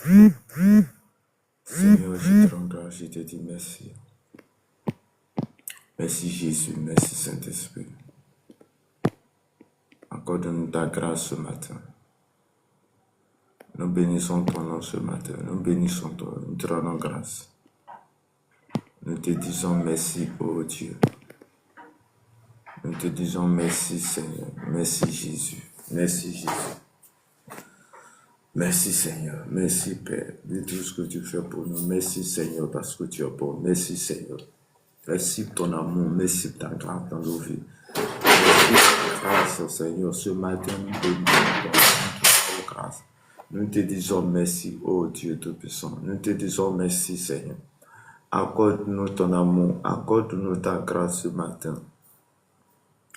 Seigneur, je te rends grâce, je te dis merci. Merci Jésus, merci Saint-Esprit. Accorde-nous ta grâce ce matin. Nous bénissons ton nom ce matin. Nous bénissons toi, nous te rendons grâce. Nous te disons merci, ô Dieu. Nous te disons merci Seigneur. Merci Jésus. Merci Jésus. Merci Seigneur. Merci Père de tout ce que tu fais pour nous. Merci Seigneur parce que tu es bon. Merci Seigneur. Merci pour ton amour. Merci pour ta grâce dans nos vies. Merci pour ta grâce Seigneur. Ce matin, nous te disons grâce. Nous te disons merci, ô Dieu Tout-Puissant. Nous te disons merci Seigneur. Accorde-nous ton amour. Accorde-nous ta grâce ce matin.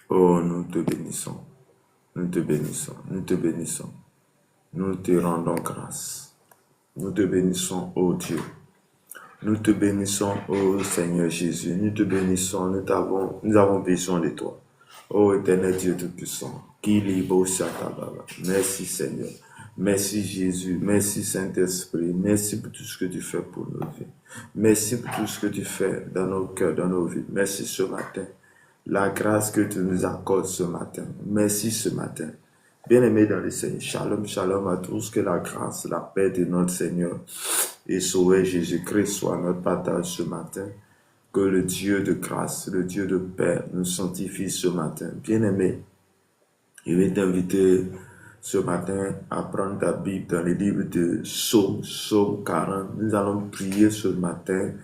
Oh, nous te bénissons. Nous te bénissons. Nous te bénissons. Nous te rendons grâce. Nous te bénissons, ô Dieu. Nous te bénissons, ô Seigneur Jésus. Nous te bénissons. Nous avons besoin de toi. Ô éternel Dieu Tout-Puissant. Merci Seigneur. Merci Jésus. Merci Saint-Esprit. Merci pour tout ce que tu fais pour nos vies. Merci pour tout ce que tu fais dans nos cœurs, dans nos vies. Merci ce matin. La grâce que tu nous accordes ce matin. Merci ce matin. Bien-aimés dans le Seigneur, shalom, shalom à tous, que la grâce, la paix de notre Seigneur et Sauveur Jésus-Christ soit notre partage ce matin. Que le Dieu de grâce, le Dieu de paix nous sanctifie ce matin. Bien-aimés, je vais t'inviter ce matin à prendre ta Bible dans le livre de Psaume 40. Nous allons prier ce matin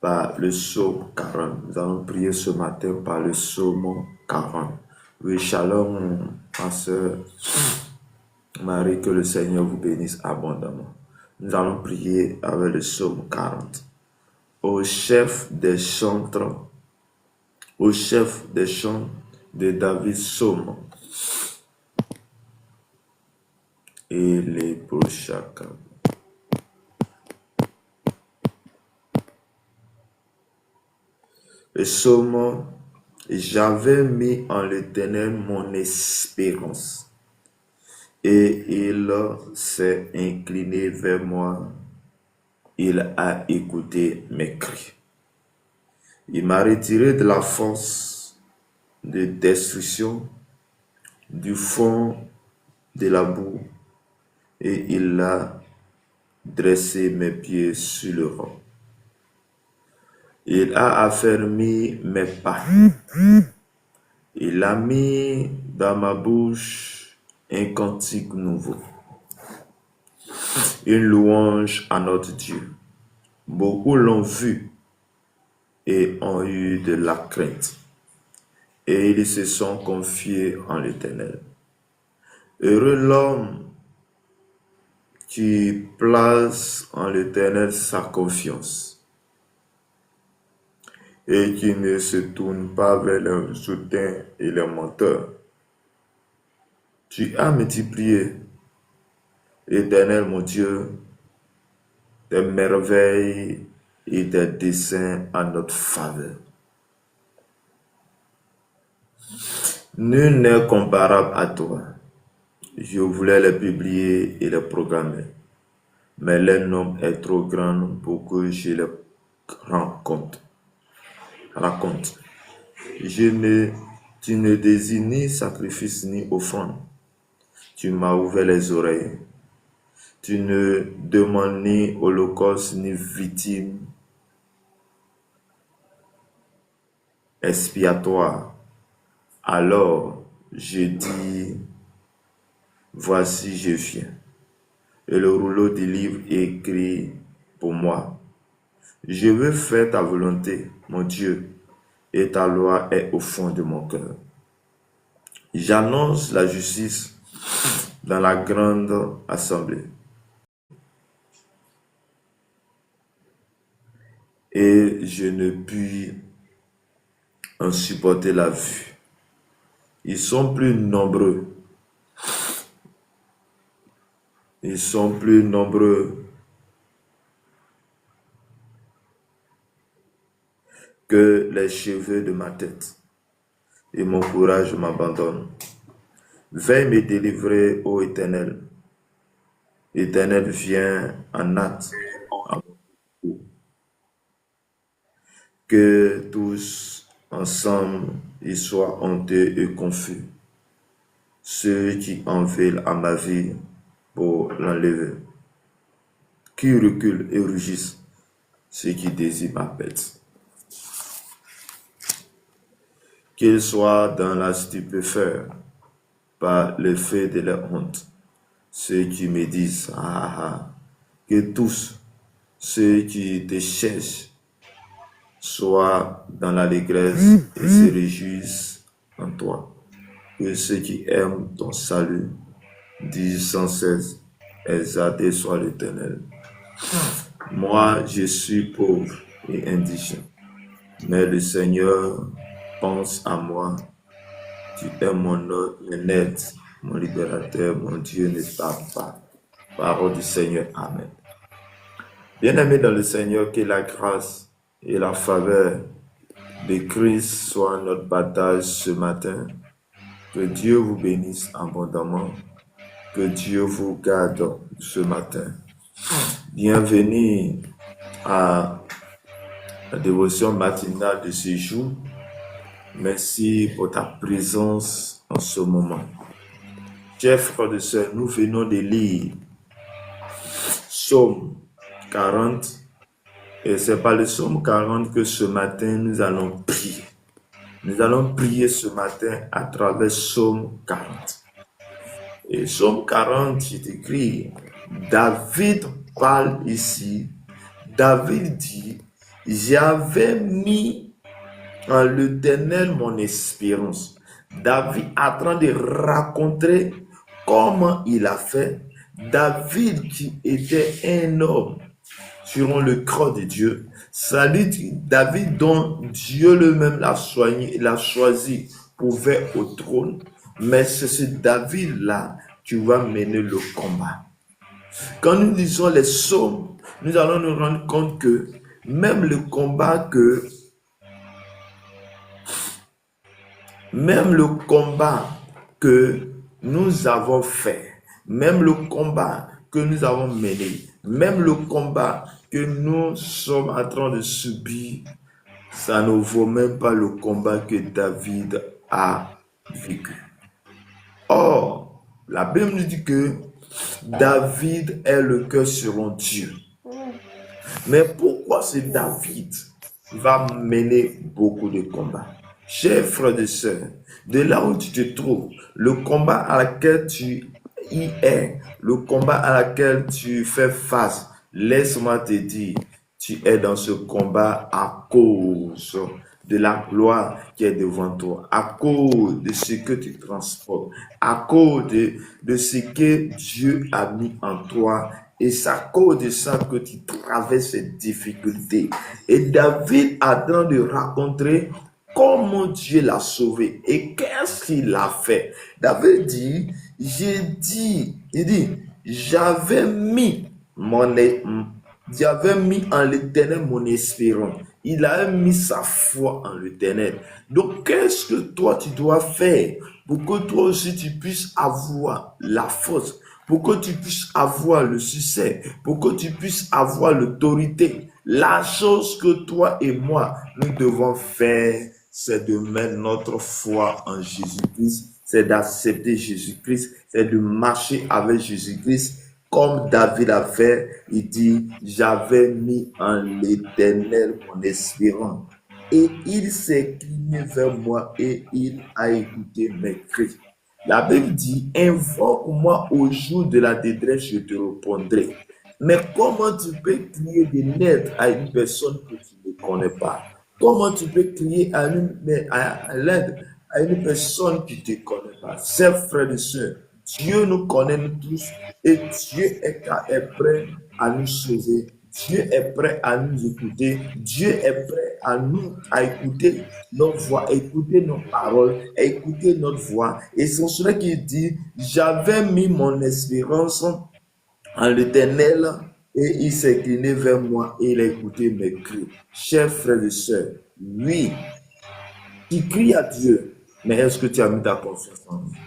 par le Psaume 40. Nous allons prier ce matin par le Psaume 40. Oui, shalom, ma soeur Marie, que le Seigneur vous bénisse abondamment. Nous allons prier avec le Psaume 40. Au chef des chantres, au chef des chants de David, Psaume. Et les prochains. Le Psaume. J'avais mis en l'Éternel mon espérance, et il s'est incliné vers moi. Il a écouté mes cris. Il m'a retiré de la force de destruction, du fond de la boue, et il a dressé mes pieds sur le roc. Il a affermi mes pas. Il a mis dans ma bouche un cantique nouveau, une louange à notre Dieu. Beaucoup l'ont vu et ont eu de la crainte, et ils se sont confiés en l'Éternel. Heureux l'homme qui place en l'Éternel sa confiance, et qui ne se tourne pas vers les soutiens et les menteurs. Tu as multiplié, Éternel mon Dieu, tes merveilles et tes desseins en notre faveur. Nul n'est comparable à toi. Je voulais les publier et les programmer, mais leur nombre est trop grand pour que je les raconte. Tu ne désires ni sacrifice ni offrande. Tu m'as ouvert les oreilles. Tu ne demandes ni holocauste ni victime expiatoire. Alors je dis, voici je viens. Et le rouleau du livre est écrit pour moi. Je veux faire ta volonté, mon Dieu, et ta loi est au fond de mon cœur. J'annonce la justice dans la grande assemblée. Et je ne puis en supporter la vue. Ils sont plus nombreux. Ils sont plus nombreux que les cheveux de ma tête, et mon courage m'abandonne. Veille me délivrer, ô Éternel. Éternel, viens en hâte. Que tous ensemble ils soient honteux et confus. Ceux qui en veulent à ma vie pour l'enlever. Qui reculent et rugissent. Ceux qui désirent ma pète. Qu'ils soient dans la stupéfaire par l'effet de leur honte. Ceux qui me disent, ah ah, que tous ceux qui te cherchent soient dans l'allégresse et se réjouissent en toi. Que ceux qui aiment ton salut disent sans cesse, exalté soit l'Éternel. Moi, je suis pauvre et indigent, mais le Seigneur pense à moi. Tu es mon aide, mon libérateur, mon Dieu ne tarde pas. Parole du Seigneur, Amen. Bien-aimés dans le Seigneur, que la grâce et la faveur de Christ soient notre bataille ce matin. Que Dieu vous bénisse abondamment. Que Dieu vous garde ce matin. Bienvenue à la dévotion matinale de ce jour. Merci pour ta présence en ce moment. Chers frères et sœurs, nous venons de lire Psaume 40. Et c'est par le Psaume 40 que ce matin, nous allons prier. Nous allons prier ce matin à travers Psaume 40. Et Psaume 40, il est écrit, David parle ici. David dit, j'avais mis en l'Éternel mon espérance. David est en train de raconter comment il a fait. David qui était un homme sur le cœur de Dieu. David dont Dieu lui-même l'a soigné, l'a choisi pour faire au trône. Mais c'est ce David-là qui va mener le combat. Quand nous lisons les psaumes, nous allons nous rendre compte que même le combat que nous avons fait, même le combat que nous avons mené, même le combat que nous sommes en train de subir, ça ne vaut même pas le combat que David a vécu. Or, la Bible nous dit que David est le cœur selon Dieu. Mais pourquoi ce David va mener beaucoup de combats? Chers frères et sœurs, de là où tu te trouves, le combat à laquelle tu y es, le combat à laquelle tu fais face, laisse-moi te dire, tu es dans ce combat à cause de la gloire qui est devant toi, à cause de ce que tu transportes, à cause de ce que Dieu a mis en toi. Et c'est à cause de ça que tu traverses ces difficultés. Et David a en train de raconter comment Dieu l'a sauvé et qu'est-ce qu'il a fait. David dit, j'avais mis en l'Éternel mon espérance. Il a mis sa foi en l'Éternel. Donc, qu'est-ce que toi tu dois faire pour que toi aussi tu puisses avoir la force, pour que tu puisses avoir le succès, pour que tu puisses avoir l'autorité? La chose que toi et moi, nous devons faire, c'est de mettre notre foi en Jésus-Christ, c'est d'accepter Jésus-Christ, c'est de marcher avec Jésus-Christ. Comme David a fait, il dit, j'avais mis en l'Éternel mon espérance. Et il s'est incliné vers moi et il a écouté mes cris. La Bible dit, invoque-moi au jour de la détresse, je te répondrai. Mais comment tu peux crier de l'aide à une personne que tu ne connais pas? Comment tu peux crier à l'aide à une personne qui ne te connaît pas? Chers frères et sœurs, Dieu nous connaît nous tous et Dieu est prêt à nous sauver. Dieu est prêt à nous écouter. Dieu est prêt à écouter nos voix, écouter nos paroles, écouter notre voix. Et c'est cela qu'il dit, j'avais mis mon espérance en l'Éternel et il s'est incliné vers moi et il a écouté mes cris. Chers frères et sœurs, oui, tu cries à Dieu, mais est-ce que tu as mis ta confiance en lui?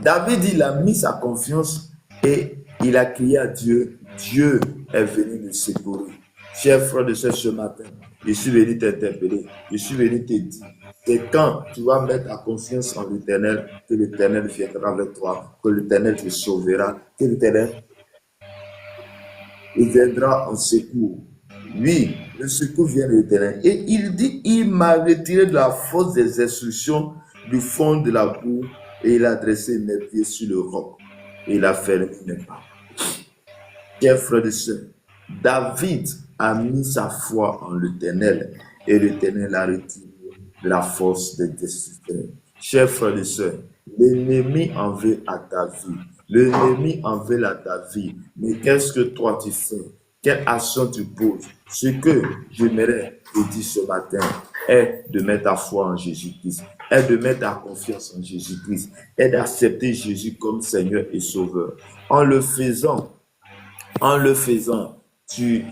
David, il a mis sa confiance et il a crié à Dieu, Dieu est venu le secourir. Chers frères et sœurs, ce matin, je suis venu t'interpeller, je suis venu te dire, c'est quand tu vas mettre ta confiance en l'Éternel que l'Éternel viendra avec toi, que l'Éternel te sauvera, que l'Éternel viendra en secours. Oui, le secours vient de l'Éternel. Et il dit, il m'a retiré de la force des instructions du fond de la boue et il a dressé mes pieds sur le roc. Et il a fermé mes pas. Chers frères et sœurs, David a mis sa foi en l'Éternel et l'Éternel a retiré de la force des destructeurs. Chers frères et sœurs, l'ennemi en veut à ta vie. L'ennemi en veut à ta vie. Mais qu'est-ce que toi tu fais? Quelle action tu poses? Ce que j'aimerais te dire ce matin est de mettre ta foi en Jésus-Christ, est de mettre ta confiance en Jésus-Christ, est d'accepter Jésus comme Seigneur et Sauveur. En le faisant, tu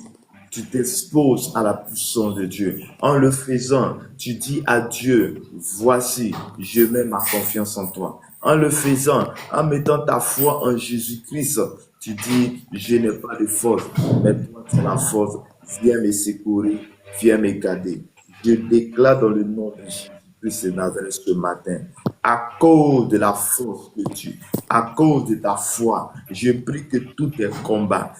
t'exposes à la puissance de Dieu. En le faisant, tu dis à Dieu, voici, je mets ma confiance en toi. En le faisant, en mettant ta foi en Jésus-Christ, tu dis, je n'ai pas de force, mais toi tu as la force. Viens me secourir, viens me garder. Je déclare dans le nom de Jésus-Christ de Nazareth ce matin, à cause de la force de Dieu, à cause de ta foi, je prie que tout est combat,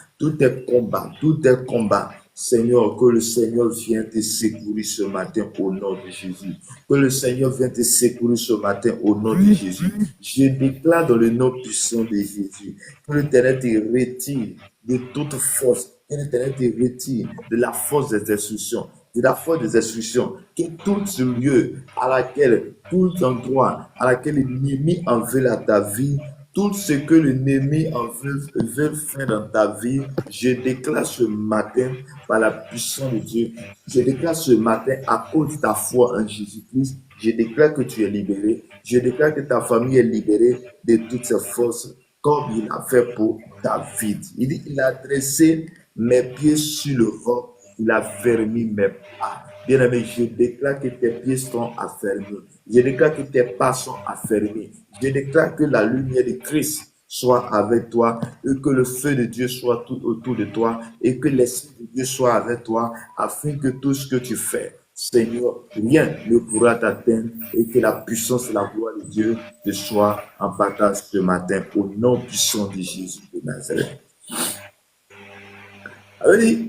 Seigneur, que le Seigneur vienne te secourir ce matin au nom de Jésus. Que le Seigneur vienne te secourir ce matin au nom de Jésus. Je déclare dans le nom puissant de Jésus que l'Éternel te retire de toute force, que l'Éternel te retire de la force des instructions, de la force des instructions, que tout ce lieu à laquelle, tout endroit à laquelle l'ennemi en veut à ta vie, tout ce que l'ennemi en veut faire dans ta vie, je déclare ce matin par la puissance de Dieu, je déclare ce matin à cause de ta foi en Jésus-Christ, je déclare que tu es libéré, je déclare que ta famille est libérée de toutes ces forces, comme il a fait pour David. Il dit, il a dressé mes pieds sur le roc, il a fermé mes pas. Bien-aimé, je déclare que tes pieds sont affermis. Je déclare que tes pas sont affermis. Je déclare que la lumière de Christ soit avec toi et que le feu de Dieu soit tout autour de toi et que l'Esprit de Dieu soit avec toi afin que tout ce que tu fais, Seigneur, rien ne pourra t'atteindre et que la puissance et la gloire de Dieu te soient en partage ce matin au nom puissant de Jésus de Nazareth.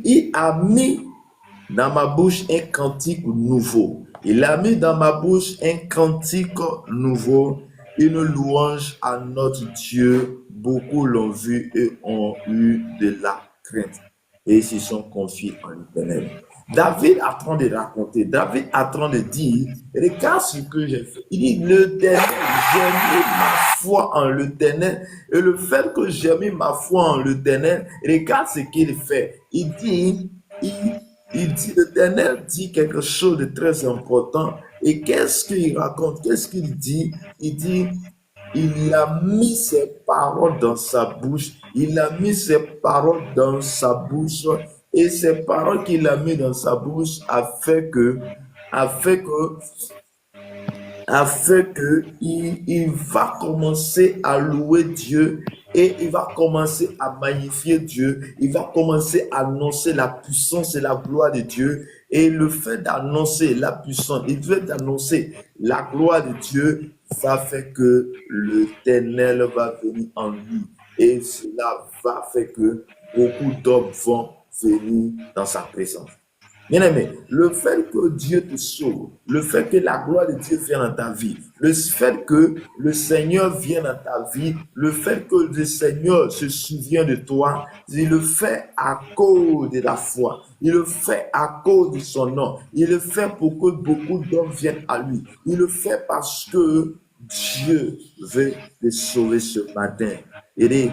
Il a mis dans ma bouche un cantique nouveau. Il a mis dans ma bouche un cantique nouveau, une louange à notre Dieu. Beaucoup l'ont vu et ont eu de la crainte et se sont confiés en l'Éternel. David est en train de raconter, David est en train de dire, regarde ce que j'ai fait. Il dit, l'Éternel, j'ai mis ma foi en l'Éternel. Et le fait que j'ai mis ma foi en l'Éternel, regarde ce qu'il fait. Il dit, l'Éternel dit quelque chose de très important. Et qu'est-ce qu'il raconte? Qu'est-ce qu'il dit? Il dit, il a mis ses paroles dans sa bouche. Il a mis ses paroles dans sa bouche. Et ces paroles qu'il a mis dans sa bouche a fait que il va commencer à louer Dieu et il va commencer à magnifier Dieu. Il va commencer à annoncer la puissance et la gloire de Dieu. Et le fait d'annoncer la puissance, il fait d'annoncer la gloire de Dieu, va faire que l'Éternel va venir en lui. Et cela va faire que beaucoup d'hommes vont venir dans sa présence. Bien-aimé, le fait que Dieu te sauve, le fait que la gloire de Dieu vienne dans ta vie, le fait que le Seigneur vienne dans ta vie, le fait que le Seigneur se souvient de toi, il le fait à cause de la foi, il le fait à cause de son nom, il le fait pour que beaucoup d'hommes viennent à lui, il le fait parce que Dieu veut te sauver ce matin. Il est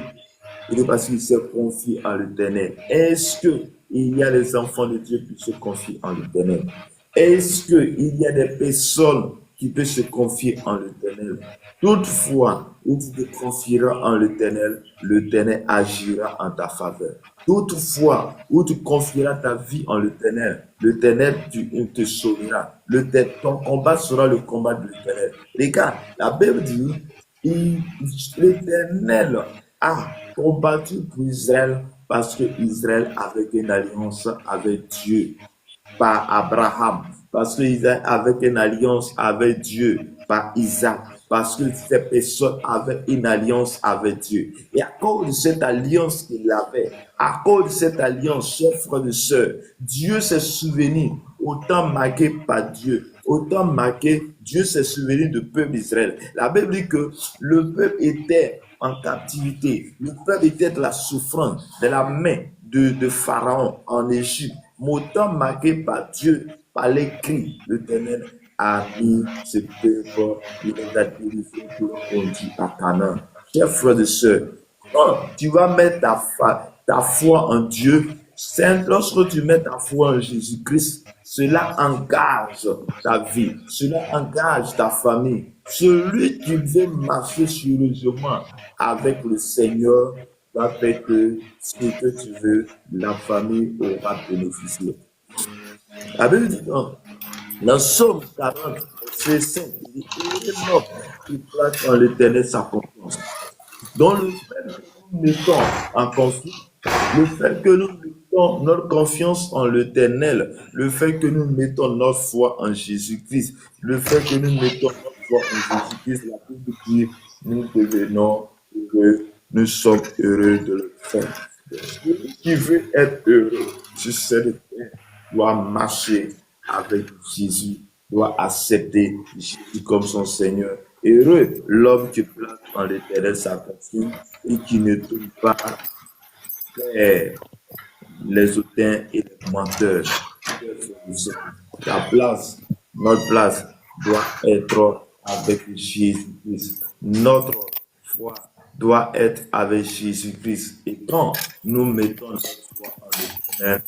parce qu'il se confie en l'Éternel. Est-ce qu'il y a des enfants de Dieu qui se confient en l'Éternel? Est-ce qu'il y a des personnes qui peuvent se confier en l'Éternel? Toutefois, où tu te confieras en l'Éternel, l'Éternel agira en ta faveur. Toutefois, où tu confieras ta vie en l'Éternel, l'Éternel te sauvera. Ton combat sera le combat de l'Éternel. Regarde, la Bible dit, l'Éternel a combattu pour Israël parce que Israël avait une alliance avec Dieu par Abraham, parce que Israël avait une alliance avec Dieu par Isaac, parce que ces personnes avaient une alliance avec Dieu. Et à cause de cette alliance qu'il avait, à cause de cette alliance, chers frères et sœurs, Dieu s'est souvenu, autant marqué par Dieu, autant marqué, Dieu s'est souvenu du peuple d'Israël. La Bible dit que le peuple était en captivité, le peuple était de la souffrance, de la main de Pharaon en Égypte. Autant marqué par Dieu, par l'écrit, l'Éternel a mis ce peuple, il les a délivrés pour le conduire à Canaan. Chers frères et sœurs, quand tu vas mettre ta foi en Dieu, lorsque tu mets ta foi en Jésus-Christ, cela engage ta vie, cela engage ta famille. Celui qui veut marcher sérieusement avec le Seigneur va faire que ce que tu veux, la famille aura bénéficié. La Bible dit dans Somme 40, verset 5, il dit, il est mort qui place en l'Éternel sa confiance. Dans le fait que nous mettons en confiance, le fait que nous mettons notre confiance en l'Éternel, le fait que nous mettons notre foi en Jésus-Christ, le fait que nous mettons notre foi en Jésus-Christ, la Bible dit, nous devenons heureux, nous sommes heureux de le faire. Celui qui veut être heureux sur cette terre doit marcher avec Jésus, doit accepter Jésus comme son Seigneur. Heureux l'homme qui place en l'Éternel sa confiance et qui ne tourne pas vers les hautains et les menteurs. Notre place doit être avec Jésus-Christ. Notre foi doit être avec Jésus-Christ. Et quand nous mettons notre foi en l'Éternel,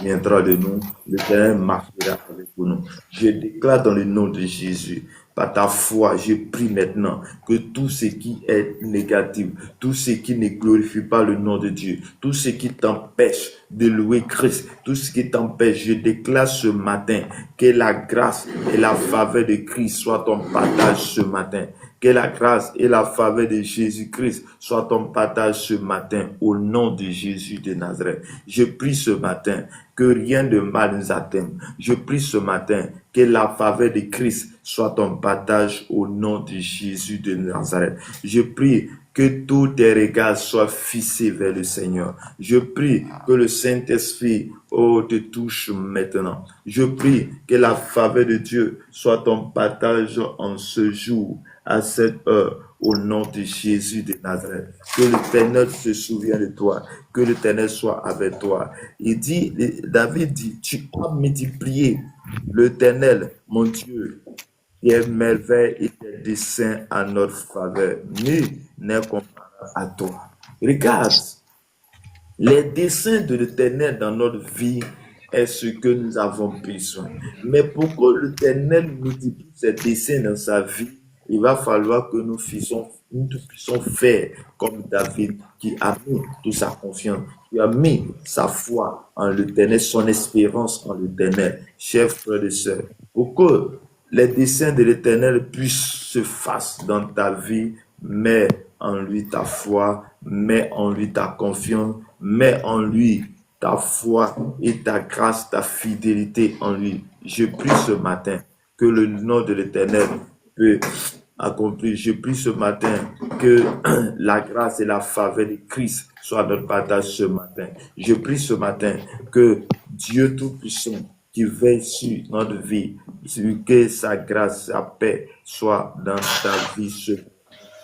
viendra de nous, l'Éternel marchera avec nous. Je déclare dans le nom de Jésus, par ta foi, je prie maintenant que tout ce qui est négatif, tout ce qui ne glorifie pas le nom de Dieu, tout ce qui t'empêche de louer Christ, tout ce qui t'empêche, je déclare ce matin que la grâce et la faveur de Christ soient ton partage ce matin. Que la grâce et la faveur de Jésus-Christ soient ton partage ce matin au nom de Jésus de Nazareth. Je prie ce matin que rien de mal nous atteigne. Je prie ce matin que la faveur de Christ soit ton partage au nom de Jésus de Nazareth. Je prie que tous tes regards soient fixés vers le Seigneur. Je prie que le Saint-Esprit te touche maintenant. Je prie que la faveur de Dieu soit ton partage en ce jour, à cette heure, au nom de Jésus de Nazareth. Que l'Éternel se souvienne de toi, que l'Éternel soit avec toi. David dit, tu as multiplié l'Éternel, mon Dieu, tes merveilles et tes desseins à notre faveur. Nul n'est comparable à toi. Regarde, les desseins de l'Éternel dans notre vie est ce que nous avons besoin. Mais pour que l'Éternel multiplie ses desseins dans sa vie, il va falloir que nous puissions faire comme David qui a mis toute sa confiance, qui a mis sa foi en l'Éternel, son espérance en l'Éternel. Chers frères et sœurs, pour que les desseins de l'Éternel puissent se faire dans ta vie, mets en lui ta foi, mets en lui ta confiance, mets en lui ta foi et ta grâce, ta fidélité en lui. Je prie ce matin que le nom de l'Éternel peut accomplir. Je prie ce matin que la grâce et la faveur de Christ soient notre partage ce matin. Je prie ce matin que Dieu Tout-Puissant qui veille sur notre vie, que sa grâce, sa paix soit dans ta vie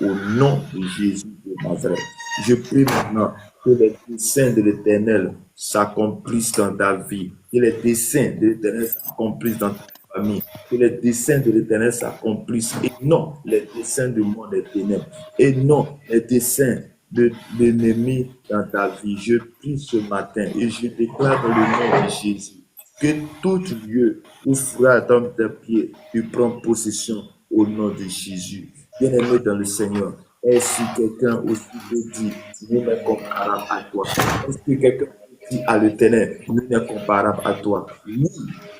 au nom de Jésus de Nazareth. Je prie maintenant que les desseins de l'Éternel s'accomplissent dans ta vie, que les desseins de l'Éternel s'accomplissent dans ta famille, que les desseins de l'Éternel s'accomplissent et non les desseins du monde des ténèbres et non les desseins de l'ennemi dans ta vie. Je prie ce matin et je déclare dans le nom de Jésus que tout lieu où frère dans tes pieds, tu prends possession au nom de Jésus. Bien-aimé dans le Seigneur, est-ce que quelqu'un aussi peut dire, nul n'est comparable à toi? Est-ce que quelqu'un peut dire à l'Éternel, nul n'est comparable à toi?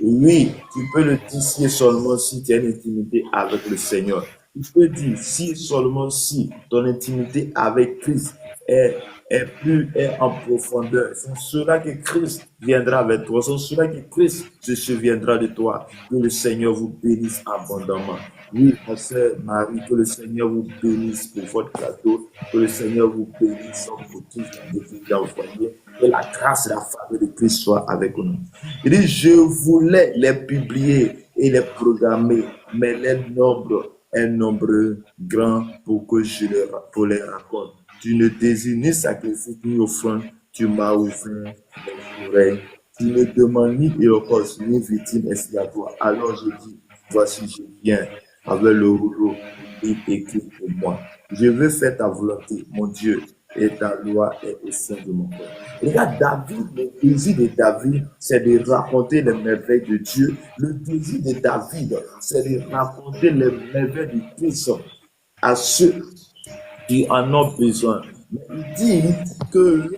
Oui, tu peux le dire seulement si tu as une intimité avec le Seigneur. Je peux dire, si seulement si ton intimité avec Christ est en profondeur, c'est cela que Christ viendra avec toi, c'est cela que Christ se souviendra de toi. Que le Seigneur vous bénisse abondamment. Oui, ma sœur Marie, que le Seigneur vous bénisse pour votre cadeau, que le Seigneur vous bénisse pour tout ce que vous avez envoyé. Que la grâce et la faveur de Christ soient avec nous. Il dit, je voulais les publier et les programmer, mais un nombre grand pour que pour les raconte. Tu ne désires ni sacrifice ni offrande, tu m'as ouvert les oreilles. Tu ne demandes ni holocauste ni victime expiatoire. Alors je dis, voici, je viens avec le rouleau écrit pour moi. Je veux faire ta volonté, mon Dieu, et ta loi est au sein de mon cœur. Regarde, David, le désir de David, c'est de raconter les merveilles de Dieu. Le désir de David, c'est de raconter les merveilles du Christ à ceux qui en ont besoin. Mais il dit que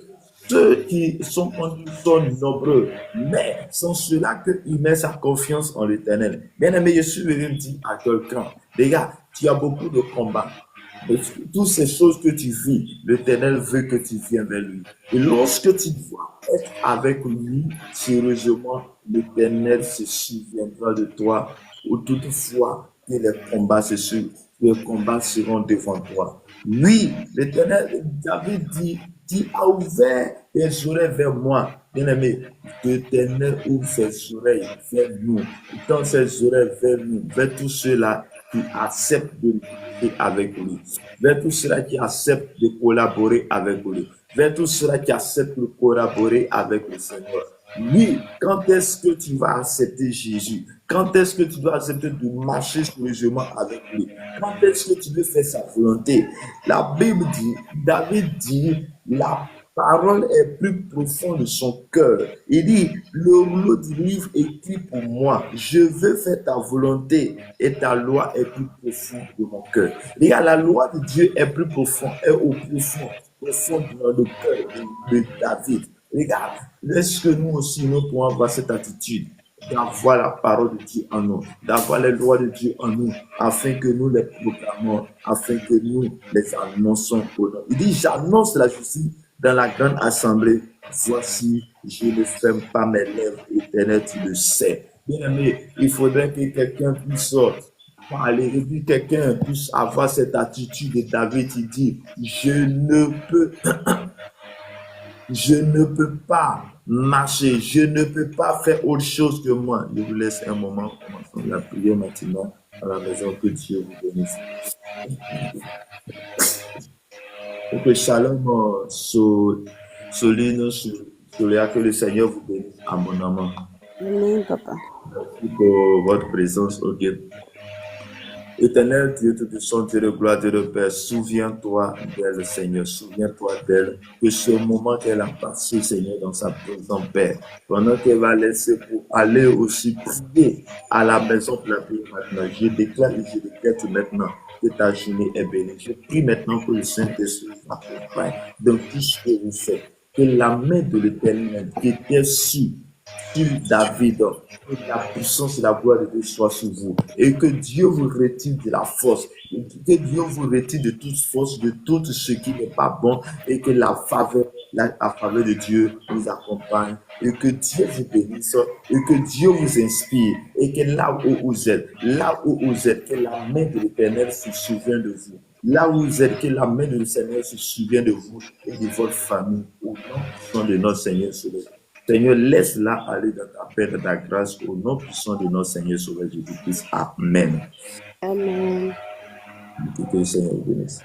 ceux qui sont conduits sont nombreux, mais c'est cela qu'il met sa confiance en l'Éternel. Bien aimé, je suis venu dire à quelqu'un, les gars, tu as beaucoup de combats. Toutes ces choses que tu vis, l'Éternel veut que tu viennes vers lui. Et lorsque tu dois être avec lui, sérieusement, l'Éternel se souviendra de toi. Ou toutefois que les combats seront devant toi. Oui, l'Éternel, David dit, tu as ouvert tes oreilles vers moi. Bien-aimé, l'Éternel ouvre ses oreilles vers nous. Dans ses oreilles vers nous, vers tous ceux-là qui acceptent de lutter avec lui, vers tous ceux-là qui acceptent de collaborer avec lui, vers tous ceux-là qui acceptent de collaborer avec le Seigneur. Oui, quand est-ce que tu vas accepter Jésus? Quand est-ce que tu dois accepter de marcher sérieusement avec lui? Quand est-ce que tu veux faire sa volonté? La Bible dit, David dit, la parole est plus profonde de son cœur. Il dit, le rouleau du livre écrit pour moi. Je veux faire ta volonté et ta loi est plus profonde de mon cœur. Regarde, la loi de Dieu est plus profonde, est au profond dans le cœur de David. Regarde, est-ce que nous aussi, nous pouvons avoir cette attitude d'avoir la parole de Dieu en nous, d'avoir les lois de Dieu en nous, afin que nous les proclamons, afin que nous les annonçons au nom. Il dit, j'annonce la justice dans la grande assemblée. Voici, je ne ferme pas mes lèvres, Éternel, tu le sais. Bien aimé, il faudrait que quelqu'un puisse parler, et puis quelqu'un puisse avoir cette attitude de David. Il dit, je ne peux pas marcher, je ne peux pas faire autre chose que moi. Je vous laisse un moment, commençons la prière maintenant à la maison, que Dieu vous bénisse. Et que shalom souligne sur que le Seigneur vous bénisse abondamment. Amen, papa. Merci pour votre présence, ok. Éternel Dieu Tout-Puissant, Dieu de gloire, Dieu de paix, souviens-toi d'elle, Seigneur, souviens-toi d'elle, que ce moment qu'elle a passé, Seigneur, dans sa présence, Père, pendant qu'elle va laisser pour aller aussi prier à la maison de la prière maintenant, je déclare tout maintenant que ta journée est bénie. Je prie maintenant que le Saint-Esprit m'accompagne dans tout ce que vous faites, que la main de l'Éternel qui était sur David, que la puissance et la gloire de Dieu soient sur vous et que Dieu vous retire de la force, que Dieu vous retire de toute force, de tout ce qui n'est pas bon et que la faveur de Dieu vous accompagne et que Dieu vous bénisse et que Dieu vous inspire et que là où vous êtes, que la main de l'Éternel se souvienne de vous. Là où vous êtes, que la main du Seigneur se souvienne de vous et de votre famille au nom de notre Seigneur Céleste. Seigneur, laisse-la aller dans ta paix, dans ta grâce, au nom puissant de notre Seigneur Sauveur Jésus-Christ. Amen. Amen. Que le Seigneur vous bénisse.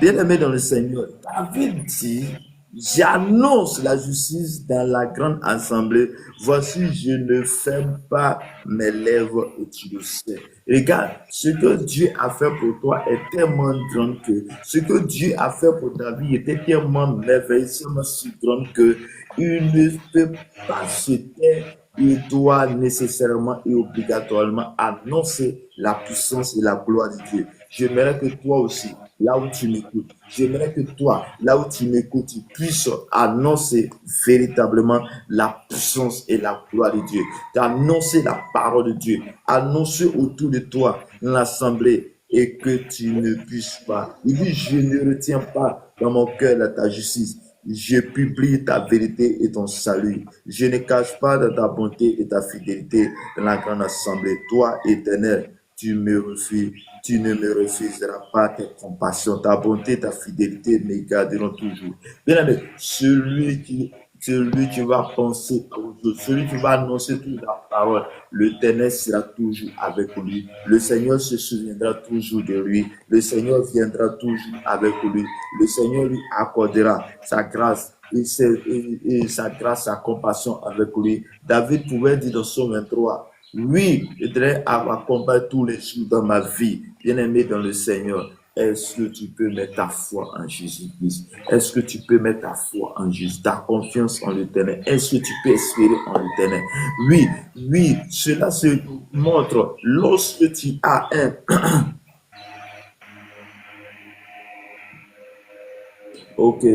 Bien-aimé dans le Seigneur, David dit, j'annonce la justice dans la grande assemblée. Voici, je ne ferme pas mes lèvres et tu le sais. Regarde, ce que Dieu a fait pour toi est tellement grand que ce que Dieu a fait pour David était tellement merveilleusement si grand que il ne peut pas se taire. Il doit nécessairement et obligatoirement annoncer la puissance et la gloire de Dieu. J'aimerais que toi aussi, là où tu m'écoutes, j'aimerais que toi, là où tu m'écoutes, tu puisses annoncer véritablement la puissance et la gloire de Dieu, d'annoncer la parole de Dieu, annoncer autour de toi, dans l'assemblée, et que tu ne puisses pas. Il dit, je ne retiens pas dans mon cœur ta justice. Je publie ta vérité et ton salut. Je ne cache pas de ta bonté et ta fidélité dans la grande assemblée. Toi, Éternel, tu ne me refuseras pas tes compassions. Ta bonté et ta fidélité me garderont toujours. Bien aimé, celui qui va penser aux autres, celui qui va annoncer toute la parole, l'Éternel sera toujours avec lui. Le Seigneur se souviendra toujours de lui. Le Seigneur viendra toujours avec lui. Le Seigneur lui accordera sa grâce et sa grâce, sa compassion avec lui. David pouvait dire dans Psaume 23, oui, l'Éternel m'accompagne tous les jours dans ma vie. Bien-aimé dans le Seigneur, est-ce que tu peux mettre ta foi en Jésus-Christ? Est-ce que tu peux mettre ta foi en Jésus, ta confiance en l'Éternel? Est-ce que tu peux espérer en l'Éternel? Oui, oui, cela se montre lorsque tu as un... Ok.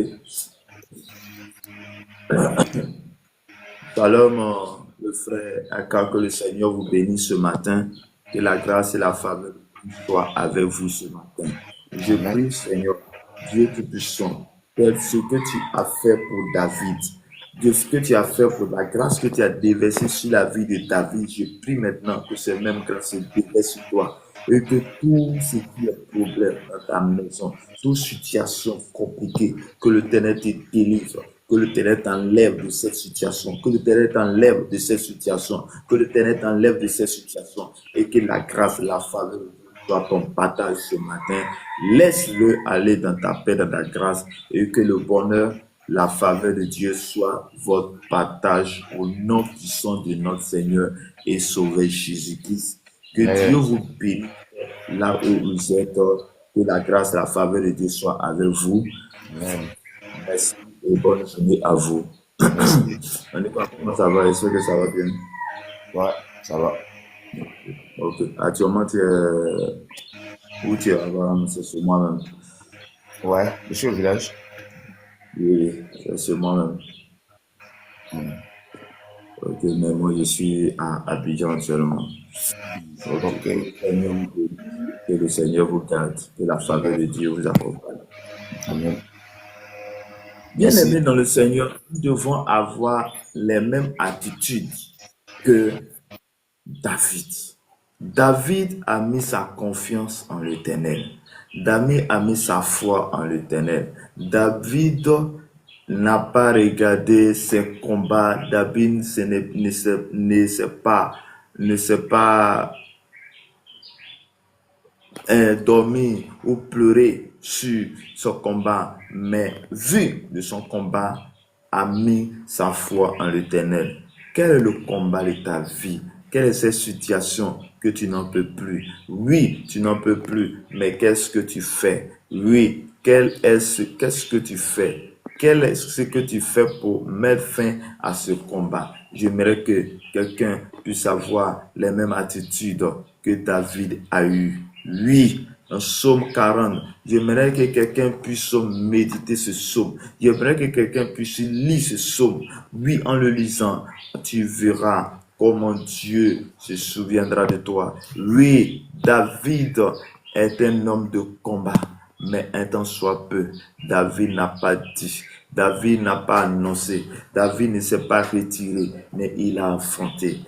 Shalom, le frère, que le Seigneur vous bénisse ce matin, que la grâce et la faveur soient avec vous ce matin. Je prie, Seigneur, Dieu Tout-Puissant, de ce que tu as fait pour David, de ce que tu as fait pour la grâce que tu as déversée sur la vie de David. Je prie maintenant que cette même grâce se déverse sur toi et que tout ce qui est problème dans ta maison, toute situation compliquée, que l'Éternel te délivre. Que l'Éternel t'enlève de cette situation, que l'Éternel t'enlève de cette situation, que l'Éternel t'enlève de cette situation et que la grâce, la faveur soit ton partage ce matin. Laisse-le aller dans ta paix, dans ta grâce et que le bonheur, la faveur de Dieu soit votre partage au nom puissant de notre Seigneur et Sauveur Jésus-Christ. Que Dieu vous bénisse là où vous êtes, que la grâce, la faveur de Dieu soit avec vous. Merci. Et bonne journée à vous. Comment ça va? Est-ce que ça va bien? Ouais, ça va. Ok. Actuellement, tu es où tu es? C'est sur moi-même. Ouais, je suis au village. Oui, c'est sur moi-même. Ok, mais moi je suis à Abidjan actuellement. Ok. Que le Seigneur vous garde, que la faveur de Dieu vous accompagne. Amen. Bien aimé dans le Seigneur, nous devons avoir les mêmes attitudes que David. David a mis sa confiance en l'Éternel. David a mis sa foi en l'Éternel. David n'a pas regardé ses combats. David ne s'est pas dormir ou pleurer sur son combat, mais vu de son combat, a mis sa foi en l'Éternel. Quel est le combat de ta vie? Quelle est cette situation que tu n'en peux plus? Oui, tu n'en peux plus, mais qu'est-ce que tu fais? Oui, qu'est-ce que tu fais? Quel est ce que tu fais pour mettre fin à ce combat? J'aimerais que quelqu'un puisse avoir les mêmes attitudes que David a eues. Oui, un psaume 40. J'aimerais que quelqu'un puisse méditer ce psaume. J'aimerais que quelqu'un puisse lire ce psaume. Oui, en le lisant, tu verras comment Dieu se souviendra de toi. Oui, David est un homme de combat, mais un temps soit peu, David n'a pas dit, David n'a pas annoncé, David ne s'est pas retiré, mais il a affronté.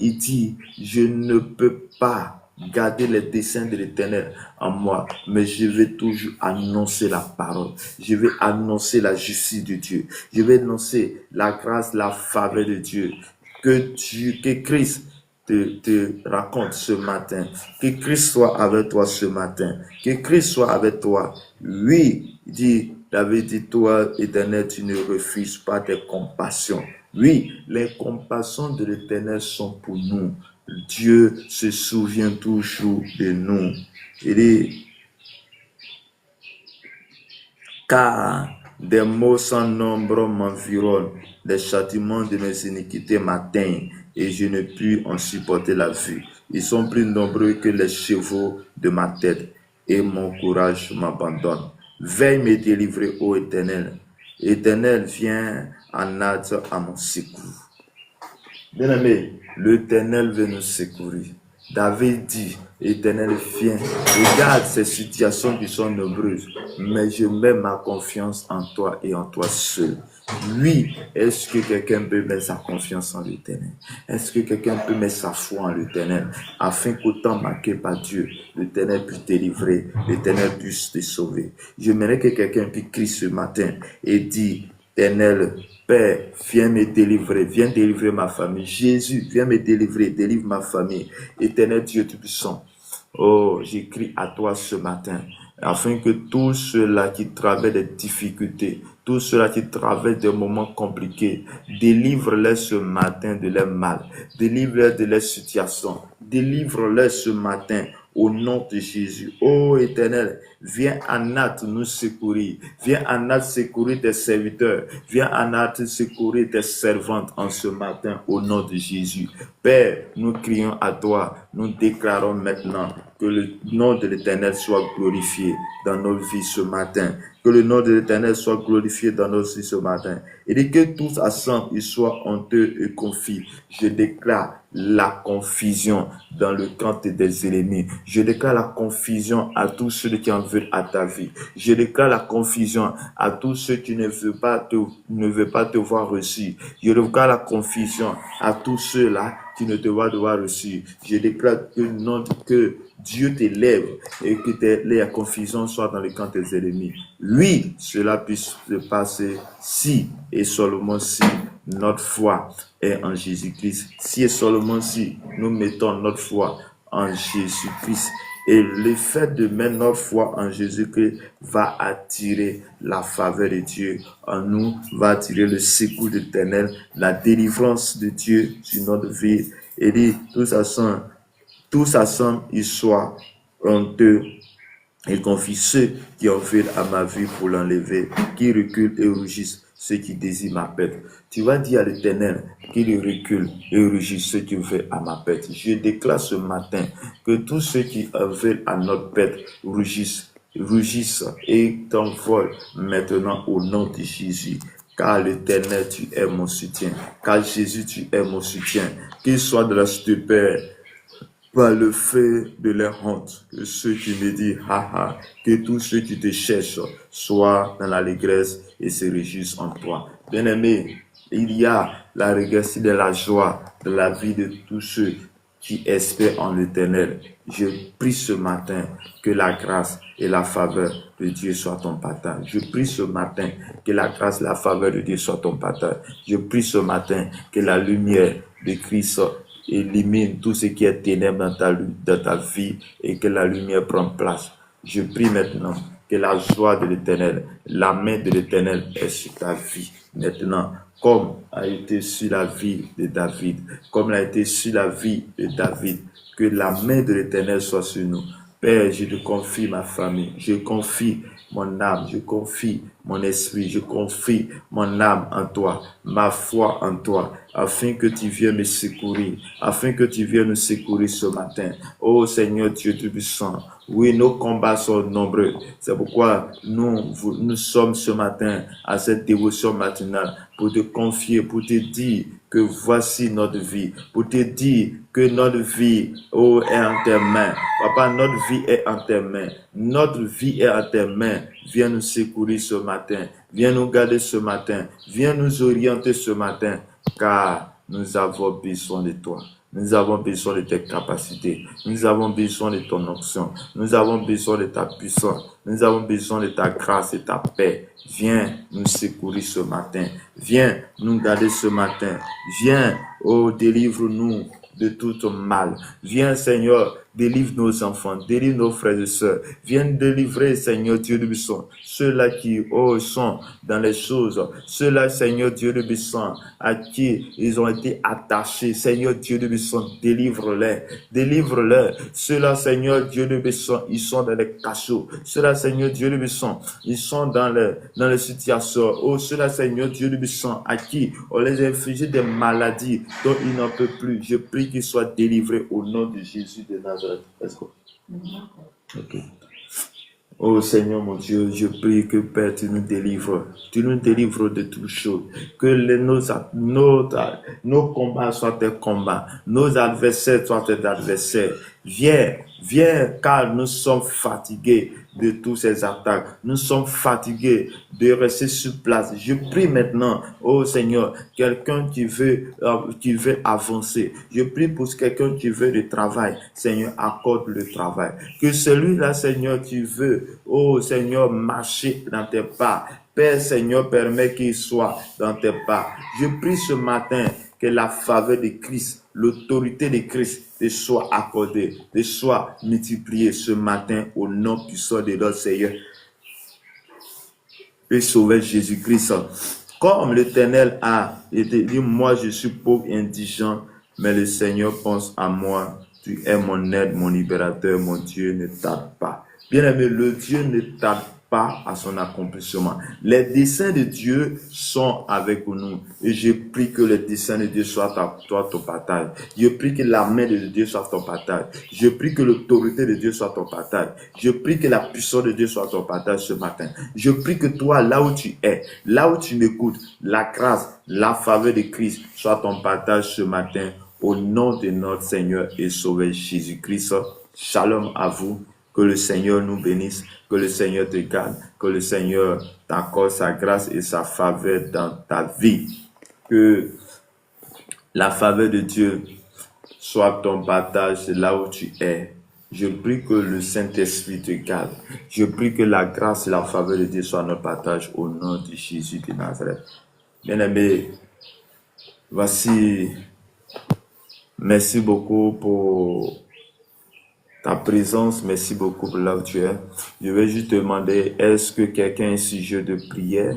Il dit, je ne peux pas garder les desseins de l'Éternel en moi, mais je vais toujours annoncer la parole. Je vais annoncer la justice de Dieu. Je vais annoncer la grâce, la faveur de Dieu. Que Christ te raconte ce matin. Que Christ soit avec toi ce matin. Que Christ soit avec toi. Oui, dit David, dit toi, Éternel, tu ne refuses pas tes compassions. Oui, les compassions de l'Éternel sont pour nous. Dieu se souvient toujours de nous. Il dit, car des maux sans nombre m'environnent, les châtiments de mes iniquités m'atteignent, et je ne puis en supporter la vue. Ils sont plus nombreux que les chevaux de ma tête, et mon courage m'abandonne. Veille me délivrer, ô Éternel. Éternel, viens en aide à mon secours. Bien-aimé, l'Éternel veut nous secourir. David dit, Éternel, viens, regarde ces situations qui sont nombreuses, mais je mets ma confiance en toi et en toi seul. Oui, est-ce que quelqu'un peut mettre sa confiance en l'Éternel? Est-ce que quelqu'un peut mettre sa foi en l'Éternel afin qu'autant marqué par Dieu, l'Éternel puisse te livrer, l'Éternel puisse te sauver? J'aimerais que quelqu'un puisse crier ce matin et dire, Éternel, Père, viens me délivrer, viens délivrer ma famille. Jésus, viens me délivrer, délivre ma famille. Éternel Dieu Tout-Puissant, oh, j'écris à toi ce matin, afin que tous ceux-là qui traversent des difficultés, tous ceux-là qui traversent des moments compliqués, délivre-les ce matin de leur mal, délivre-les de leur situation, délivre-les ce matin au nom de Jésus. Oh Éternel, viens en hâte nous secourir, viens en hâte secourir tes serviteurs, viens en hâte secourir tes servantes en ce matin au nom de Jésus. Père, nous crions à toi, nous déclarons maintenant que le nom de l'Éternel soit glorifié dans nos vies ce matin. Que le nom de l'Éternel soit glorifié dans nos vies ce matin. Et dit que tous ensemble, ils soient honteux et confus. Je déclare la confusion dans le camp des ennemis. Je déclare la confusion à tous ceux qui en veulent à ta vie. Je déclare la confusion à tous ceux qui ne veulent pas te voir reçu. Je déclare la confusion à tous ceux-là qui ne te voient reçu. Je déclare que Dieu t'élève et que la confusion soit dans le camp des ennemis. Oui, cela puisse se passer si et seulement si notre foi est en Jésus-Christ. Si et seulement si nous mettons notre foi en Jésus-Christ. Et le fait de mettre notre foi en Jésus-Christ va attirer la faveur de Dieu en nous, va attirer le secours de l'Éternel, la délivrance de Dieu sur notre vie. Et dit, tous ensemble, ils soient honteux et confient ceux qui en veulent à ma vie pour l'enlever, qui reculent et rougissent ceux qui désirent ma pète. Tu vas dire à l'Éternel qu'il recule et rougit ceux qui veulent à ma pète. Je déclare ce matin que tous ceux qui en veulent à notre pète rougissent et t'envolent maintenant au nom de Jésus. Car l'Éternel, tu es mon soutien. Car Jésus, tu es mon soutien. Qu'il soit de la stupeur par le fait de leur honte, que ceux qui me disent, haha, que tous ceux qui te cherchent soient dans l'allégresse et se réjouissent en toi. Bien-aimé, il y a la régresse et la joie de la vie de tous ceux qui espèrent en l'Éternel. Je prie ce matin que la grâce et la faveur de Dieu soient ton partage. Je prie ce matin que la grâce et la faveur de Dieu soient ton partage. Je prie ce matin que la lumière de Christ élimine tout ce qui est ténèbres dans ta vie et que la lumière prenne place. Je prie maintenant que la joie de l'Éternel, la main de l'Éternel est sur ta vie maintenant, comme a été sur la vie de David, comme a été sur la vie de David, que la main de l'Éternel soit sur nous. Père, je te confie ma famille, je confie mon âme, je confie mon esprit, je confie mon âme en toi, ma foi en toi, afin que tu viennes me secourir, afin que tu viennes nous secourir ce matin. Oh Seigneur Dieu Tout-Puissant, oui, nos combats sont nombreux. C'est pourquoi nous sommes ce matin à cette dévotion matinale pour te confier, pour te dire que voici notre vie, pour te dire que notre vie est en tes mains. Papa, notre vie est en tes mains. Notre vie est en tes mains. Viens nous secourir ce matin. Viens nous garder ce matin. Viens nous orienter ce matin, car nous avons besoin de toi. Nous avons besoin de tes capacités. Nous avons besoin de ton onction. Nous avons besoin de ta puissance. Nous avons besoin de ta grâce et ta paix. Viens nous secourir ce matin. Viens nous garder ce matin. Viens, délivre-nous de tout mal. Viens, Seigneur, délivre nos enfants, délivre nos frères et sœurs. Viens délivrer, Seigneur Dieu de Bisson, ceux-là qui sont dans les choses, ceux-là, Seigneur Dieu de Bisson, à qui ils ont été attachés. Seigneur Dieu de Bisson, délivre-les, délivre-les. Ceux-là, Seigneur Dieu de Bisson, ils sont dans les cachots. Ceux-là, Seigneur Dieu de Bisson, ils sont dans les situations. Oh, ceux-là, Seigneur Dieu de Bisson, à qui on les a infligé des maladies dont ils n'en peuvent plus. Je prie qu'ils soient délivrés au nom de Jésus de Nazareth. Est-ce que... Ok. Oh Seigneur mon Dieu, je prie que Père, tu nous délivres. Tu nous délivres de toutes choses. Que nos combats soient tes combats. Nos adversaires soient tes adversaires. Viens, car nous sommes fatigués de toutes ces attaques. Nous sommes fatigués de rester sur place. Je prie maintenant, oh Seigneur, quelqu'un qui veut avancer. Je prie pour quelqu'un qui veut du travail. Seigneur, accorde le travail. Que celui-là, Seigneur, qui veut, oh Seigneur, marcher dans tes pas. Père, Seigneur, permet qu'il soit dans tes pas. Je prie ce matin que la faveur de Christ, l'autorité de Christ, te soit accordée, te soit multipliée ce matin au nom puissant de notre Seigneur et Sauveur Jésus-Christ. Comme l'Éternel a été dit, moi je suis pauvre et indigent, mais le Seigneur pense à moi. Tu es mon aide, mon libérateur, mon Dieu ne tarde pas. Bien-aimé, le Dieu ne tarde pas à son accomplissement. Les desseins de Dieu sont avec nous. Et je prie que les desseins de Dieu soient à toi ton partage. Je prie que la main de Dieu soit ton partage. Je prie que l'autorité de Dieu soit ton partage. Je prie que la puissance de Dieu soit ton partage ce matin. Je prie que toi, là où tu es, là où tu m'écoutes, la grâce, la faveur de Christ soit ton partage ce matin. Au nom de notre Seigneur et Sauveur Jésus-Christ. Shalom à vous. Que le Seigneur nous bénisse, que le Seigneur te garde, que le Seigneur t'accorde sa grâce et sa faveur dans ta vie. Que la faveur de Dieu soit ton partage là où tu es. Je prie que le Saint-Esprit te garde. Je prie que la grâce et la faveur de Dieu soient notre partage au nom de Jésus de Nazareth. Bien-aimés, voici, merci beaucoup pour ta présence, merci beaucoup pour là où tu es. Je vais juste te demander, est-ce que quelqu'un a un sujet de prière?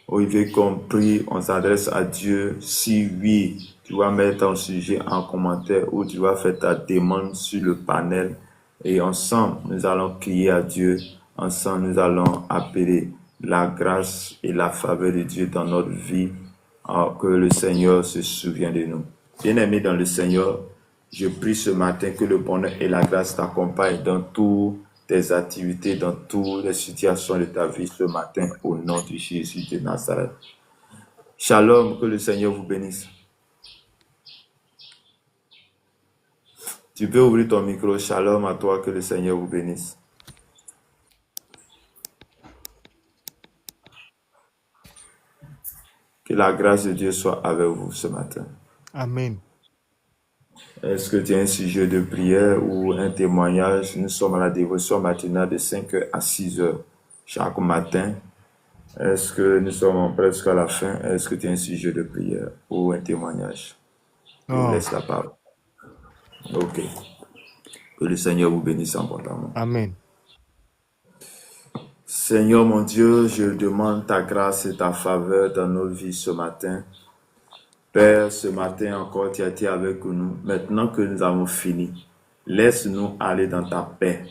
Ou il veut qu'on prie, on s'adresse à Dieu? Si oui, tu vas mettre ton sujet en commentaire ou tu vas faire ta demande sur le panel. Et ensemble, nous allons crier à Dieu. Ensemble, nous allons appeler la grâce et la faveur de Dieu dans notre vie. Que le Seigneur se souvienne de nous. Bien-aimés dans le Seigneur, je prie ce matin que le bonheur et la grâce t'accompagnent dans toutes tes activités, dans toutes les situations de ta vie ce matin, au nom de Jésus de Nazareth. Shalom, que le Seigneur vous bénisse. Tu peux ouvrir ton micro. Shalom à toi, que le Seigneur vous bénisse. Que la grâce de Dieu soit avec vous ce matin. Amen. Est-ce que tu as un sujet de prière ou un témoignage? Nous sommes à la dévotion matinale de 5h à 6h chaque matin. Est-ce que nous sommes presque à la fin? Est-ce que tu as un sujet de prière ou un témoignage? Je vous laisse la parole. Ok. Que le Seigneur vous bénisse abondamment. Amen. Seigneur mon Dieu, je demande ta grâce et ta faveur dans nos vies ce matin. Père, ce matin encore, tu as été avec nous. Maintenant que nous avons fini, laisse-nous aller dans ta paix.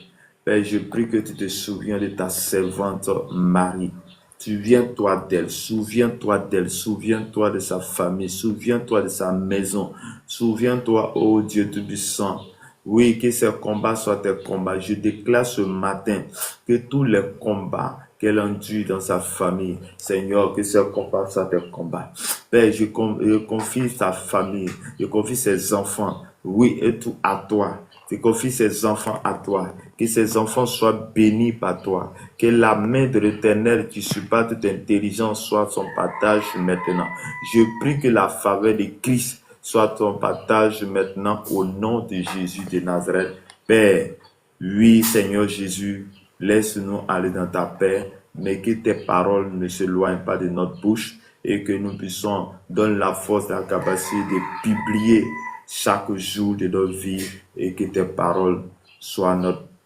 Père, je prie que tu te souviens de ta servante Marie. Souviens-toi d'elle, souviens-toi d'elle, souviens-toi de sa famille, souviens-toi de sa maison. Souviens-toi, ô Dieu Tout-Puissant. Oui, que ces combats soient tes combats. Je déclare ce matin que tous les combats qu'elle endure dans sa famille, Seigneur, que ces combats soient tes combats. Père, je confie sa famille, je confie ses enfants, oui, et tout à toi. Je confie ses enfants à toi. Que ces enfants soient bénis par toi. Que la main de l'Éternel qui surpasse toute intelligence soit son partage maintenant. Je prie que la faveur de Christ soit ton partage maintenant au nom de Jésus de Nazareth. Père, oui, Seigneur Jésus, laisse-nous aller dans ta paix, mais que tes paroles ne s'éloignent pas de notre bouche et que nous puissions donner la force, la capacité de publier chaque jour de notre vie et que tes paroles soient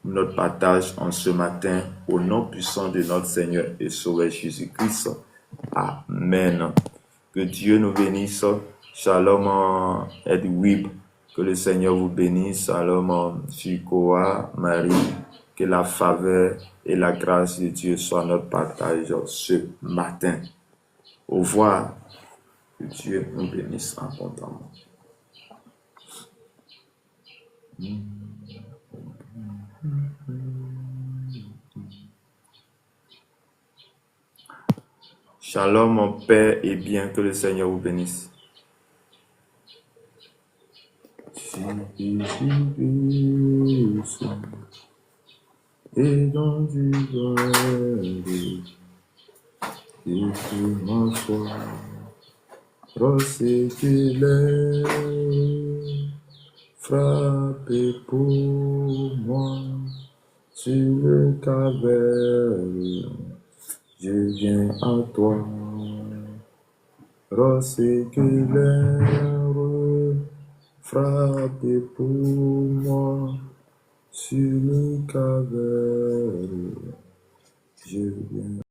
notre partage en ce matin au nom puissant de notre Seigneur et Sauveur Jésus-Christ. Amen. Que Dieu nous bénisse. Shalom Edwib. Que le Seigneur vous bénisse. Shalom Fikoa Marie. Que la faveur et la grâce de Dieu soient notre partage ce matin. Au revoir. Que Dieu nous bénisse abondamment. Shalom, mon Père, et bien que le Seigneur vous bénisse. Et dans du et pour m'asseoir, recycler, frappez pour moi sur le calvaire. Je viens à toi, recycler, frappez pour moi sur le calvaire. Je viens